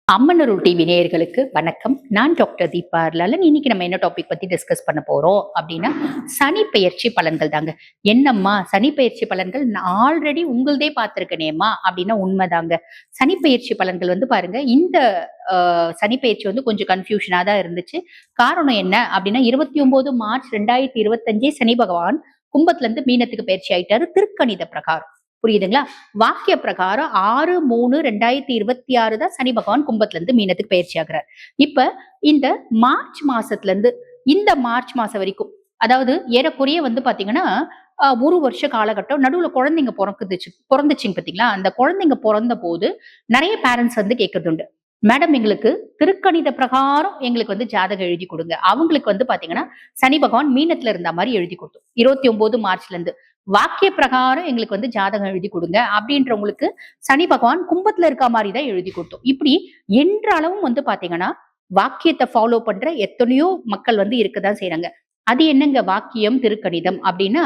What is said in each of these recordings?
அம்மனருள் TV நேயர்களுக்கு வணக்கம். நான் டாக்டர் தீபா லலன். இன்னைக்கு நம்ம என்ன டாபிக் பத்தி டிஸ்கஸ் பண்ண போறோம் அப்படின்னா, சனி பெயர்ச்சி பலன்கள் தாங்க. என்னம்மா சனி பெயர்ச்சி பலன்கள் நான் ஆல்ரெடி உங்களதே பார்த்திருக்கேனேம்மா அப்படின்னா உண்மைதாங்க. சனி பெயர்ச்சி பலன்கள் வந்து பாருங்க, இந்த சனி பெயர்ச்சி வந்து கொஞ்சம் கன்ஃபியூஷனா தான் இருந்துச்சு. காரணம் என்ன அப்படின்னா, 29 மார்ச் 2025 சனி பகவான் கும்பத்துல இருந்து மீனத்துக்கு பயிற்சி ஆயிட்டாரு திருக்கணித பிரகாரம். புரியுதுங்களா? வாக்கிய பிரகாரம் 6/3/2026 தான் சனி பகவான் கும்பத்துல இருந்து மீனத்துக்கு பயிற்சி ஆகிறார். இப்ப இந்த மார்ச் மாசத்துல இருந்து இந்த மார்ச் மாசம் வரைக்கும், அதாவது ஏறக்குறைய வந்து பாத்தீங்கன்னா ஒரு வருஷ காலகட்டம் நடுவுல குழந்தைங்க பிறந்துச்சுங்க பாத்தீங்களா? அந்த குழந்தைங்க பிறந்த போது நிறைய பேரண்ட்ஸ் வந்து கேட்கறது உண்டு. மேடம் எங்களுக்கு திருக்கணித பிரகாரம் எங்களுக்கு வந்து ஜாதகம் எழுதி கொடுங்க. அவங்களுக்கு வந்து பாத்தீங்கன்னா சனி பகவான் மீனத்துல இருந்த மாதிரி எழுதி கொடுத்தோம் 29 மார்ச்ல இருந்து. வாக்கிய பிரகாரம் எங்களுக்கு வந்து ஜாதகம் எழுதி கொடுங்க அப்படின்றவங்களுக்கு சனி பகவான் கும்பத்துல இருக்க மாதிரி தான் எழுதி கொடுத்தோம். இப்படி என்றளவும் வந்து பாத்தீங்கன்னா வாக்கியத்தை ஃபாலோ பண்ற எத்தனையோ மக்கள் வந்து இருக்கதான் செய்யறாங்க. அது என்னங்க வாக்கியம் திருக்கணிதம் அப்படின்னா,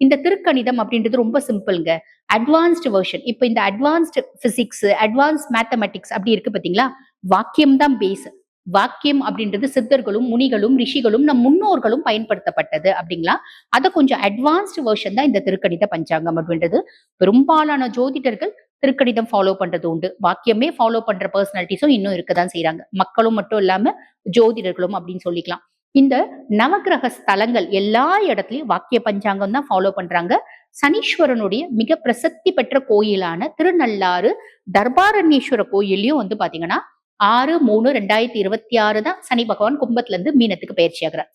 இந்த திருக்கணிதம் அப்படின்றது ரொம்ப சிம்பிள்ங்க. Advanced version. இப்ப இந்த அட்வான்ஸ்டு பிசிக்ஸ், அட்வான்ஸ் மேத்தமெட்டிக்ஸ் அப்படி இருக்கு பாத்தீங்களா? வாக்கியம் தான் பேஸ். வாக்கியம் அப்படின்றது சித்தர்களும் முனிகளும் ரிஷிகளும் நம் முன்னோர்களும் பயன்படுத்தப்பட்டது அப்படிங்களா? அத கொஞ்சம் அட்வான்ஸ்டு வெர்ஷன் தான் இந்த திருக்கணித பஞ்சாங்கம் அப்படின்றது. பெரும்பாலான ஜோதிடர்கள் திருக்கணிதம் ஃபாலோ பண்றது உண்டு. வாக்கியமே ஃபாலோ பண்ற பர்சனாலிட்டிஸும் இன்னும் இருக்கதான் செய்யறாங்க. மக்களும் மட்டும் இல்லாம ஜோதிடர்களும் அப்படின்னு சொல்லிக்கலாம். இந்த நவகிரக ஸ்தலங்கள் எல்லா இடத்துலயும் வாக்கிய பஞ்சாங்கம் தான் ஃபாலோ பண்றாங்க. சனீஸ்வரனுடைய மிக பிரசித்தி பெற்ற கோயிலான திருநள்ளாறு தர்பாரண்யேஸ்வர கோயிலையும் வந்து பாத்தீங்கன்னா 6/3/2026 தான் சனி பகவான் கும்பத்துல இருந்து மீனத்துக்கு பயிற்சி ஆகிறார்.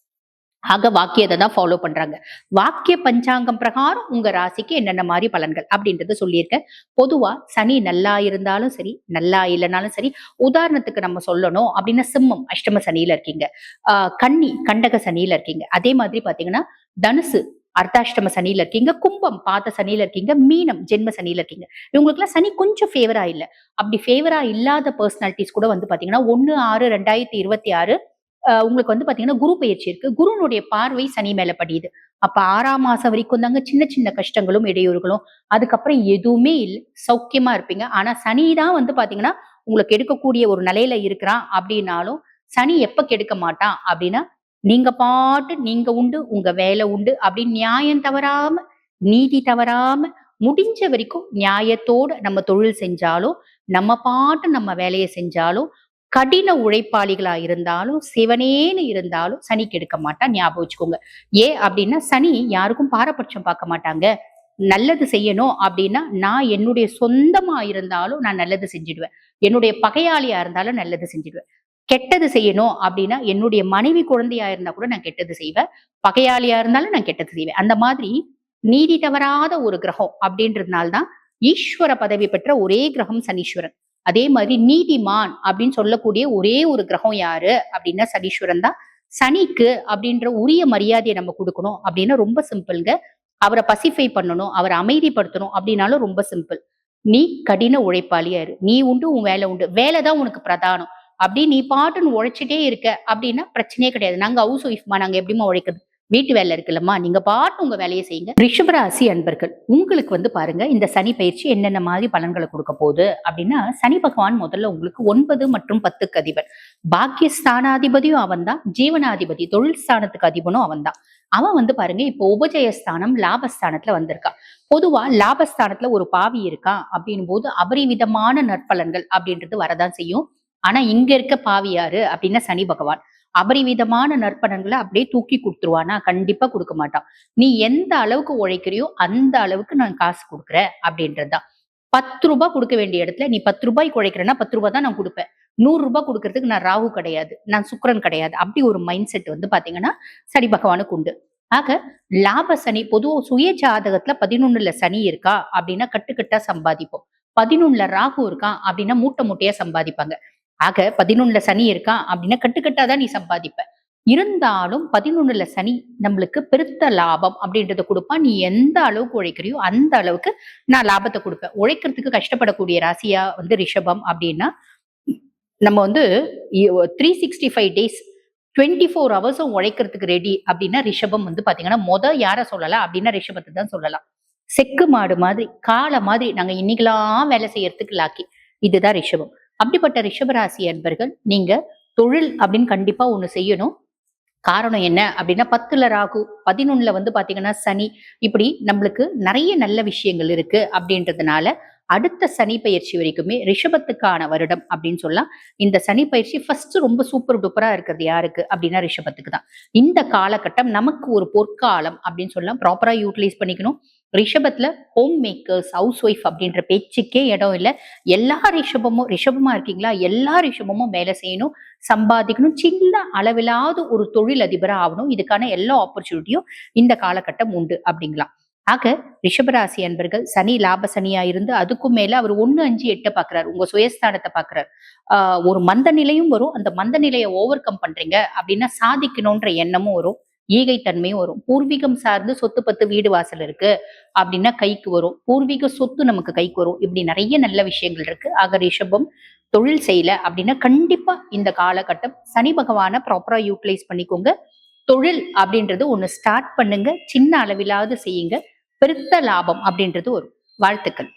ஆக வாக்கியத்தை தான் ஃபாலோ பண்றாங்க. வாக்கிய பஞ்சாங்கம் பிரகாரம் உங்க ராசிக்கு என்னென்ன மாதிரி பலன்கள் அப்படின்றத சொல்லியிருக்கேன். பொதுவா சனி நல்லா இருந்தாலும் சரி, நல்லா இல்லைனாலும் சரி, உதாரணத்துக்கு நம்ம சொல்லணும் அப்படின்னா சிம்மம் அஷ்டம சனியில இருக்கீங்க, கன்னி கண்டக சனியில இருக்கீங்க, அதே மாதிரி பாத்தீங்கன்னா தனுசு அர்த்தாஷ்டம சனியில இருக்கீங்க, கும்பம் பாத சனியில இருக்கீங்க, மீனம் ஜென்ம சனியில இருக்கீங்க. இவங்களுக்கு எல்லாம் சனி கொஞ்சம் ஃபேவரா இல்ல. அப்படி ஃபேவரா இல்லாத பர்சனாலிட்டிஸ் கூட வந்து பாத்தீங்கன்னா 1/6/2026 உங்களுக்கு வந்து பாத்தீங்கன்னா குரு பயிற்சி இருக்கு. குருனுடைய பார்வை சனி மேல படியுது. அப்ப 6ஆம் மாசம் வரைக்கும் தாங்க சின்ன சின்ன கஷ்டங்களும் இடையூறுகளும். அதுக்கப்புறம் எதுவுமே இல்லை, சௌக்கியமா இருப்பீங்க. ஆனா சனி தான் வந்து பாத்தீங்கன்னா உங்களுக்கு எடுக்கக்கூடிய ஒரு நிலையில இருக்கிறான் அப்படின்னாலும் சனி எப்ப கெடுக்க மாட்டான் அப்படின்னா, நீங்க பாட்டு நீங்க உண்டு உங்க வேலை உண்டு அப்படின்னு நியாயம் தவறாம நீதி தவறாம முடிஞ்ச வரைக்கும் நியாயத்தோட நம்ம தொழில் செஞ்சாலும், நம்ம பாட்டு நம்ம வேலையை செஞ்சாலும், கடின உழைப்பாளிகளா இருந்தாலும் சிவனேன்னு இருந்தாலும் சனி கெடுக்க மாட்டான். ஞாபகம் வச்சுக்கோங்க. ஏன் அப்படின்னா சனி யாருக்கும் பாரபட்சம் பார்க்க மாட்டாங்க. நல்லது செய்யணும் அப்படின்னா நான் என்னுடைய சொந்தமா இருந்தாலும் நான் நல்லது செஞ்சிடுவேன். என்னுடைய பகையாளியா இருந்தாலும் நல்லது செஞ்சிடுவேன். கெட்டது செய்யணும் அப்படின்னா என்னுடைய மனைவி குழந்தையா இருந்தா கூட நான் கெட்டது செய்வேன். பகையாளியா இருந்தாலும் நான் கெட்டது செய்வேன். அந்த மாதிரி நீதி தவறாத ஒரு கிரகம் அப்படின்றதுனால்தான் ஈஸ்வர பதவி பெற்ற ஒரே கிரகம் சனீஸ்வரன். அதே மாதிரி நீதிமான் அப்படின்னு சொல்லக்கூடிய ஒரே ஒரு கிரகம் யாரு அப்படின்னா சனீஸ்வரன் தான். சனிக்கு அப்படின்ற உரிய மரியாதையை நம்ம கொடுக்கணும் அப்படின்னா ரொம்ப சிம்பிள்ங்க. அவரை பசிஃபை பண்ணணும், அவரை அமைதிப்படுத்தணும் அப்படின்னாலும் ரொம்ப சிம்பிள். நீ கடின உழைப்பாளியா இரு. நீ உண்டு உன் வேலை உண்டு. வேலைதான் உனக்கு பிரதானம். அப்படி நீ பாட்டுன்னு உழைச்சிட்டே இருக்க அப்படின்னா பிரச்சனையே கிடையாது. நாங்க ஹவுஸ் ஒய்ஃப்மா, நாங்க எப்படிமா உழைக்கிறது? வீட்டு வேலை இருக்குல்லம்மா, நீங்க பாட்டு உங்க வேலையை செய்யுங்க. ரிஷபராசி அன்பர்கள், உங்களுக்கு வந்து பாருங்க இந்த சனி பயிற்சி என்னென்ன மாதிரி பலன்களை கொடுக்க போகுது அப்படின்னா, சனி பகவான் முதல்ல உங்களுக்கு 9 மற்றும் 10க்கு அதிபர். பாக்கியஸ்தானாதிபதியும் அவன் தான், ஜீவனாதிபதி தொழில் ஸ்தானத்துக்கு அதிபனும் அவன் தான். அவன் வந்து பாருங்க இப்போ உபஜயஸ்தானம் லாபஸ்தானத்துல வந்திருக்கான். பொதுவா லாபஸ்தானத்துல ஒரு பாவி இருக்கான் அப்படின்னும் போது அபரிவிதமான நற்பலன்கள் அப்படின்றது வரதான் செய்யும். ஆனா இங்க இருக்க பாவி யாரு அப்படின்னா சனி பகவான். அபரிவிதமான நற்பலன்களை அப்படியே தூக்கி கொடுத்துருவானா? கண்டிப்பா கொடுக்க மாட்டான். நீ எந்த அளவுக்கு உழைக்கிறியோ அந்த அளவுக்கு நான் காசு கொடுக்குறேன் அப்படின்றதுதான். 10 ரூபாய் கொடுக்க வேண்டிய இடத்துல நீ 10 ரூபாய்க்கு உழைக்கிறேன்னா 10 ரூபாய் தான் நான் கொடுப்பேன். 100 ரூபாய் கொடுக்கறதுக்கு நான் ராகு கிடையாது, நான் சுக்கிரன் கிடையாது. அப்படி ஒரு மைண்ட் செட் வந்து பாத்தீங்கன்னா சனி பகவானுக்கு உண்டு. ஆக லாப சனி பொதுவா சுய ஜாதகத்துல 11ல சனி இருக்கா அப்படின்னா கட்டுக்கட்டா சம்பாதிப்போம். 11ல ராகு இருக்கான் அப்படின்னா மூட்டை மூட்டையா சம்பாதிப்பாங்க. ஆக 11ல சனி இருக்கான் அப்படின்னா கட்டுக்கட்டாதான் நீ சம்பாதிப்ப. இருந்தாலும் 11ல சனி நம்மளுக்கு பெருத்த லாபம் அப்படின்றத கொடுப்பான். நீ எந்த அளவுக்கு உழைக்கிறியோ அந்த அளவுக்கு நான் லாபத்தை கொடுப்பேன். உழைக்கிறதுக்கு கஷ்டப்படக்கூடிய ராசியா வந்து ரிஷபம் அப்படின்னா, நம்ம வந்து 365 டேஸ் 24 ஹவர்ஸும் உழைக்கிறதுக்கு ரெடி அப்படின்னா ரிஷபம் வந்து பாத்தீங்கன்னா யார சொல்லலாம் அப்படின்னா ரிஷபத்தை தான் சொல்லலாம். செக்கு மாடு மாதிரி காளை மாதிரி நாங்க இன்னைக்கெல்லாம் வேலை செய்யறதுக்கு லாக்கி. இதுதான் ரிஷபம். அப்படிப்பட்ட ரிஷபராசி அன்பர்கள் நீங்க தொழில் அப்படின்னு கண்டிப்பா ஒண்ணு செய்யணும். காரணம் என்ன அப்படின்னா 10ல ராகு, 11ல வந்து பாத்தீங்கன்னா சனி, இப்படி நம்மளுக்கு நிறைய நல்ல விஷயங்கள் இருக்கு அப்படின்றதுனால அடுத்த சனி பயிற்சி வரைக்குமே ரிஷபத்துக்கான வருடம் அப்படின்னு சொல்லலாம். இந்த சனி பயிற்சி ஃபர்ஸ்ட் ரொம்ப சூப்பர் டூப்பரா இருக்கிறது யாருக்கு அப்படின்னா ரிஷபத்துக்கு தான். இந்த காலகட்டம் நமக்கு ஒரு பொற்காலம் அப்படின்னு சொல்லலாம். ப்ராப்பரா யூட்டிலைஸ் பண்ணிக்கணும். ரிஷபத்துல ஹோம் மேக்கர்ஸ், ஹவுஸ் ஒய்ஃப் அப்படின்ற பேச்சுக்கே இடம் இல்லை. எல்லா ரிஷபமா இருக்கீங்களா, எல்லா ரிஷபமும் வேலை செய்யணும், சம்பாதிக்கணும், சின்ன அளவிலாவது ஒரு தொழில் அதிபரா ஆகணும். இதுக்கான எல்லா ஆப்பர்ச்சுனிட்டியும் இந்த காலகட்டம் உண்டு அப்படிங்களாம். ஆக ரிஷபராசி அன்பர்கள் சனி லாப சனியா இருந்து அதுக்கும் மேல அவர் 1, 5, 8 பாக்குறாரு, உங்க சுயஸ்தானத்தை பாக்குறாரு. ஒரு மந்த நிலையும் வரும். அந்த மந்த நிலையை ஓவர் கம் பண்றீங்க அப்படின்னா சாதிக்கணும்ன்ற எண்ணமும் வரும், ஈகைத்தன்மையும் வரும். பூர்வீகம் சார்ந்து சொத்து பத்து வீடு வாசல் இருக்கு அப்படின்னா கைக்கு வரும். பூர்வீக சொத்து நமக்கு கைக்கு வரும். இப்படி நிறைய நல்ல விஷயங்கள் இருக்கு. ஆக ரிஷபம் தொழில் செய்யல அப்படின்னா கண்டிப்பா இந்த காலகட்டம் சனி பகவானை ப்ராப்பரா யூட்டிலைஸ் பண்ணிக்கோங்க. தொழில் அப்படின்றது ஒண்ணு ஸ்டார்ட் பண்ணுங்க, சின்ன அளவிலாவது செய்யுங்க, பெருத்த லாபம் அப்படின்றது வரும். வாழ்த்துக்கள்.